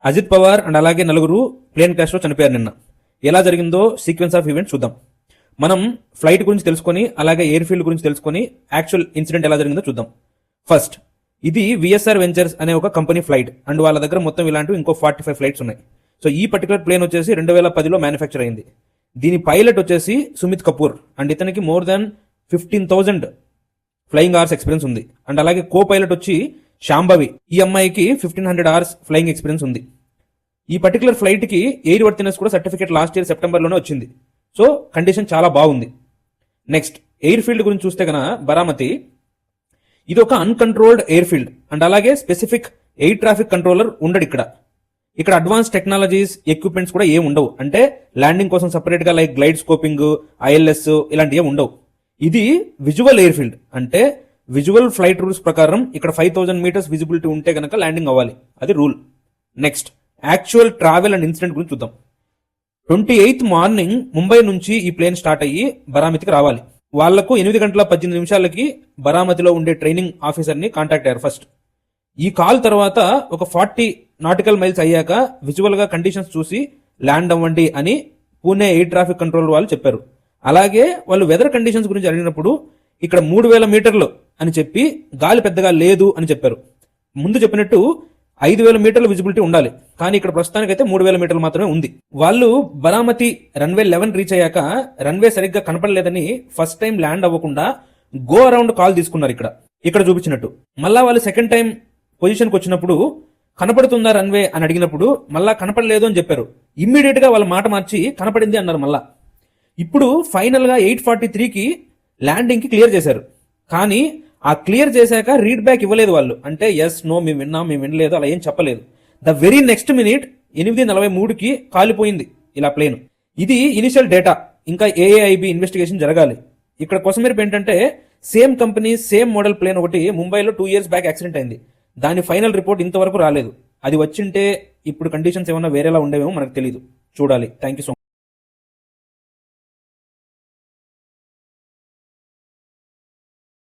Ajit Pawar and అలాగే నలుగురు plane crash లో చనిపోయారు నిన్న. ఎలా జరిగిందో సీక్వెన్స్ ఆఫ్ ఈవెంట్స్ చూద్దాం. మనం ఫ్లైట్ గురించి తెలుసుకొని అలాగే ఎయిర్ ఫీల్డ్ గురించి తెలుసుకొని యాక్చువల్ ఇన్సిడెంట్ ఎలా జరిగిందో చూద్దాం. ఫస్ట్, ఇది విఎస్ఆర్ వెంచర్స్ అనే ఒక కంపెనీ ఫ్లైట్ అండ్ వాళ్ళ దగ్గర మొత్తం ఇలాంటివి ఇంకో 45 ఫ్లైట్స్ ఉన్నాయి. సో ఈ పర్టికులర్ ప్లేన్ వచ్చేసి 2010లో మ్యానుఫ్యాక్చర్ అయింది. దీని పైలట్ వచ్చేసి సుమిత్ కపూర్ అండ్ ఇతనికి more than 15,000 flying hours experience ఉంది. అండ్ అలాగే కో పైలట్ వచ్చి శాంభవి, ఈ అమ్మాయికి 1500 అవర్స్ ఫ్లయింగ్ ఎక్స్పీరియన్స్ ఉంది. ఈ పర్టికులర్ ఫ్లైట్ కి ఎయిర్ వర్తినెస్ కూడా సర్టిఫికేట్ లాస్ట్ ఇయర్ సెప్టెంబర్లోనే వచ్చింది. సో కండిషన్ చాలా బాగుంది. నెక్స్ట్, ఎయిర్ ఫీల్డ్ గురించి చూస్తే కనుక బారామతి ఇది ఒక అన్కంట్రోల్డ్ ఎయిర్ ఫీల్డ్ అండ్ అలాగే స్పెసిఫిక్ ఎయిర్ ట్రాఫిక్ కంట్రోలర్ ఉండడు ఇక్కడ అడ్వాన్స్ టెక్నాలజీస్ ఎక్విప్మెంట్స్ కూడా ఏం ఉండవు. అంటే ల్యాండింగ్ కోసం సపరేట్ గా లైక్ గ్లైడ్ స్కోపింగ్, ఐఎల్ఎస్ ఇలాంటివి ఏమి ఉండవు. ఇది విజువల్ ఎయిర్ ఫీల్డ్, అంటే విజువల్ ఫ్లైట్ రూల్స్ ప్రకారం ఇక్కడ 5,000 మీటర్స్ విజిబిలిటీ ఉంటే కనుక ల్యాండింగ్ అవ్వాలి, అది rule. Next, actual travel and incident గురించి చూద్దాం. 28th మార్నింగ్ ముంబై నుంచి ఈ ప్లేన్ స్టార్ట్ అయ్యి బరామతికి రావాలి. వాళ్లకు 8 గంటల 18 నిమిషాలకి బరామతిలో ఉండే ట్రైనింగ్ ఆఫీసర్ ని కాంటాక్ట్ అయ్యారు ఫస్ట్. ఈ కాల్ తర్వాత ఒక 40 నాటికల్ మైల్స్ అయ్యాక విజువల్ గా కండిషన్స్ చూసి ల్యాండ్ అవ్వండి అని పూణే ఎయిర్ ట్రాఫిక్ కంట్రోల్ వాళ్ళు చెప్పారు. అలాగే వాళ్ళు వెదర్ కండిషన్స్ గురించి అడిగినప్పుడు ఇక్కడ 3,000 మీటర్లు అని చెప్పి గాలి పెద్దగా లేదు అని చెప్పారు. ముందు చెప్పినట్టు 5,000 మీటర్ల విజిబిలిటీ ఉండాలి, కానీ ఇక్కడ ప్రస్తుతానికైతే 3,000 మీటర్లు మాత్రమే ఉంది. వాళ్ళు బరామతి రన్వే 11 రీచ్ అయ్యాక రన్వే సరిగ్గా కనపడలేదని ఫస్ట్ టైం ల్యాండ్ అవ్వకుండా గో అరౌండ్ కాల్ తీసుకున్నారు ఇక్కడ చూపించినట్టు. మళ్ళా వాళ్ళు సెకండ్ టైం పొజిషన్కి వచ్చినప్పుడు కనపడుతుందా రన్వే అని అడిగినప్పుడు మళ్ళా కనపడలేదు అని చెప్పారు. ఇమ్మీడియట్ గా వాళ్ళ మాట మార్చి కనపడింది అన్నారు మళ్ళా. ఇప్పుడు ఫైనల్ గా 8:43కి ల్యాండింగ్ కి క్లియర్ చేశారు. కానీ ఆ క్లియర్ చేశాక రీడ్ బ్యాక్ ఇవ్వలేదు వాళ్ళు. అంటే ఎస్ నో మేము విన్నాం, మేము వినలేదు అలా ఏం చెప్పలేదు. ద వెరీ నెక్స్ట్ మినిట్ 8:43కి కాలిపోయింది ఇలా ప్లేన్. ఇది ఇనిషియల్ డేటా, ఇంకా ఏఐబి ఇన్వెస్టిగేషన్ జరగాలి. ఇక్కడ కొసమెరుపు ఏంటంటే same company same model plane ఒకటి ముంబైలో 2 years బ్యాక్ యాక్సిడెంట్ అయింది. దాని ఫైనల్ రిపోర్ట్ ఇంతవరకు రాలేదు. అది వచ్చింటే ఇప్పుడు కండిషన్స్ ఏమన్నా వేరేలా ఉండేవేమో మనకు తెలియదు. చూడాలి. Thank you so much.